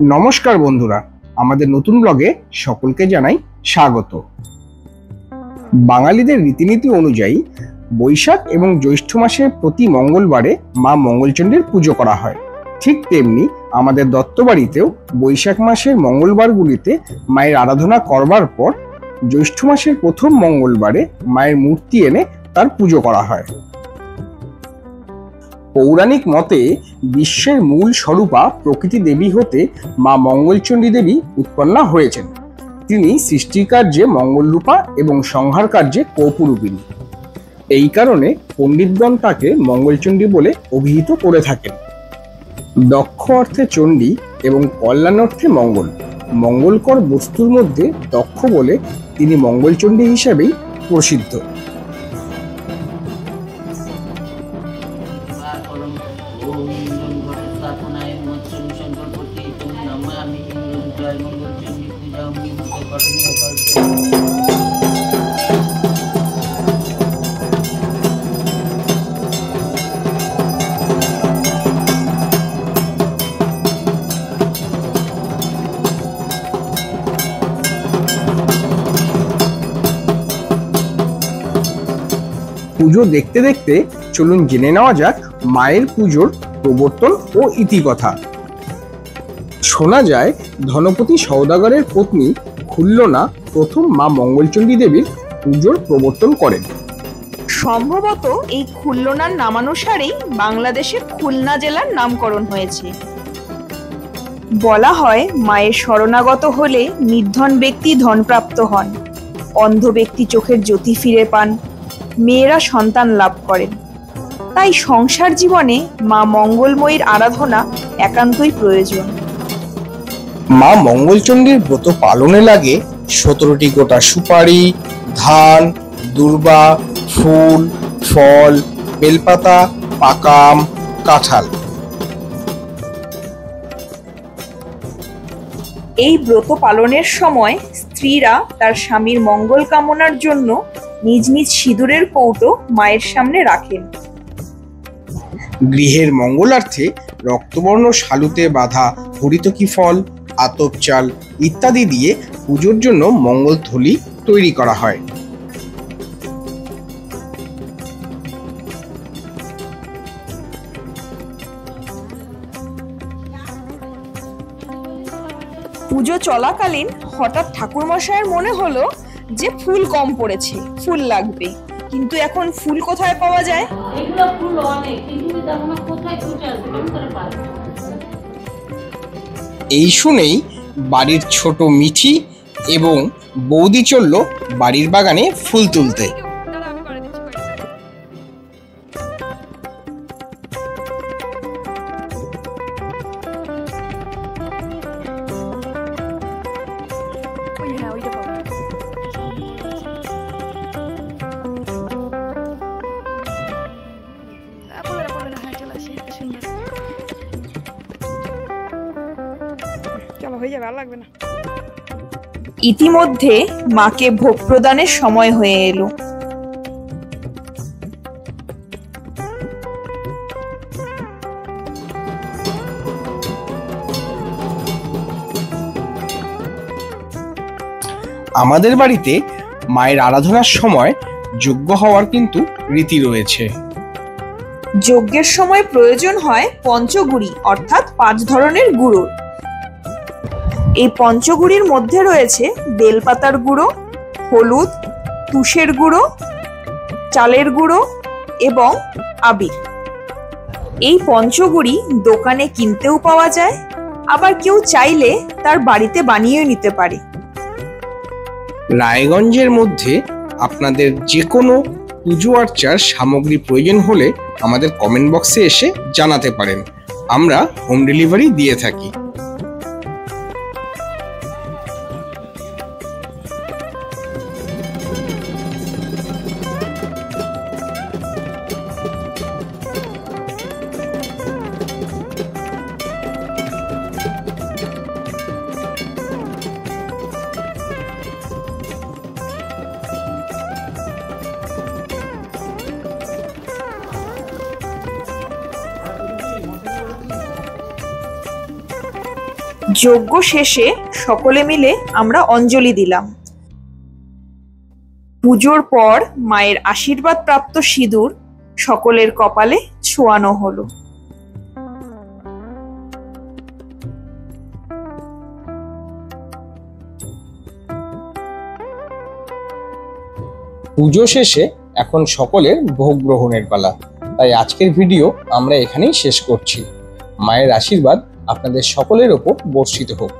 নমস্কার বন্ধুরা, আমাদের নতুন ব্লগে সকলকে জানাই স্বাগত। বাঙালিদের রীতিনীতি অনুযায়ী বৈশাখ এবং জ্যৈষ্ঠ মাসের প্রতি মঙ্গলবারে মা মঙ্গলচণ্ডীর পুজো করা হয়। ঠিক তেমনি আমাদের দত্তবাড়িতেও বৈশাখ মাসের মঙ্গলবারগুলিতে মায়ের আরাধনা করবার পর জ্যৈষ্ঠ মাসের প্রথম মঙ্গলবারে মায়ের মূর্তি এনে তার পুজো করা হয়। পৌরাণিক মতে বিশ্বের মূল স্বরূপা প্রকৃতি দেবী হতে মা মঙ্গলচণ্ডী দেবী উৎপন্না হয়েছেন। তিনি সৃষ্টিকার্যে মঙ্গলরূপা এবং সংহার কার্যে কৌপুরূপিণী। এই কারণে পণ্ডিতগণ তাকে মঙ্গলচণ্ডী বলে অভিহিত করে থাকেন। দক্ষ অর্থে চণ্ডী এবং কল্যাণ অর্থে মঙ্গল। মঙ্গলকর বস্তুর মধ্যে দক্ষ বলে তিনি মঙ্গলচণ্ডী হিসাবেই প্রসিদ্ধ। পুজো দেখতে দেখতে চলুন জেনে নেওয়া যাক মায়ের পুজোর প্রবর্তন ও ইতিকথা। শোনা যায় ধনপতি সওদাগরের পত্নী খুল্লনা প্রথম মা মঙ্গলচণ্ডী দেবীর পুজোর প্রবর্তন করেন। সম্ভবত এই খুল্লনার নামানুসারেই বাংলাদেশের খুলনা জেলার নামকরণ হয়েছে। বলা হয় মায়ের শরণাগত হলে নির্ধন ব্যক্তি ধনপ্রাপ্ত হন, অন্ধ ব্যক্তি চোখের জ্যোতি ফিরে পান, মেয়েরা সন্তান লাভ করেন। তাই সংসার জীবনে মা মঙ্গলময়ীর আরাধনা একান্তই প্রয়োজন। মা মঙ্গলচণ্ডীর ব্রত পালনে লাগে 17টি গোটা সুপারি, ধান, দূর্বা, ফুল, ফল, বেলপাতা, পাকা আম, কাঁঠাল। এই ব্রত পালনের সময় স্ত্রীরা তার স্বামীর মঙ্গল কামনার জন্য নিজ নিজ সিঁদুরের কৌটো মায়ের সামনে রাখেন। গৃহের মঙ্গলার্থে রক্তবর্ণ শালুতে বাঁধা হরিতকি ফল, আতপ চাল ইত্যাদি দিয়ে পুজোর জন্য মঙ্গল থলি তৈরি করা হয়। পুজো চলাকালীন হঠাৎ ঠাকুরমশাইয়ের মনে হলো যে ফুল কম পড়েছে, ফুল লাগবে, কিন্তু এখন ফুল কোথায় পাওয়া যায়? এই শুনেই বাড়ির ছোট মিঠি এবং বৌদি চলল বাড়ির বাগানে ফুল তুলতে। ইতিমধ্যে মাকে ভোগ প্রদানের সময় হয়ে এলো। আমাদের বাড়িতে মায়ের আরাধনার সময় যজ্ঞ হওয়ার কিন্তু রীতি রয়েছে। যজ্ঞের সময় প্রয়োজন হয় পঞ্চগুড়ি অর্থাৎ 5 ধরনের গুঁড়ো। এই পঞ্চগুড়ির মধ্যে রয়েছে বেলপাতার গুঁড়ো, হলুদ, তুষের গুঁড়ো, চালের গুঁড়ো এবং আবির। এই পঞ্চগুড়ি দোকানে কিনতেও পাওয়া যায়, আবার কেউ চাইলে তার বাড়িতে বানিয়ে নিতে পারে। রায়গঞ্জের মধ্যে আপনাদের যে কোনো পুজো আর্চার সামগ্রী প্রয়োজন হলে আমাদের কমেন্ট বক্সে এসে জানাতে পারেন, আমরা হোম ডেলিভারি দিয়ে থাকি। যজ্ঞ শেষে সকলে মিলে আমরা অঞ্জলি দিলাম। পুজোর পর মায়ের আশীর্বাদ প্রাপ্ত সিঁদুর সকলের কপালে ছোঁয়ানো হলো। পুজো শেষে এখন সকলের ভোগ গ্রহণের পালা। তাই আজকের ভিডিও আমরা এখানেই শেষ করছি। মায়ের আশীর্বাদ আপনাদের সকলের ওপর বর্ষিত হোক।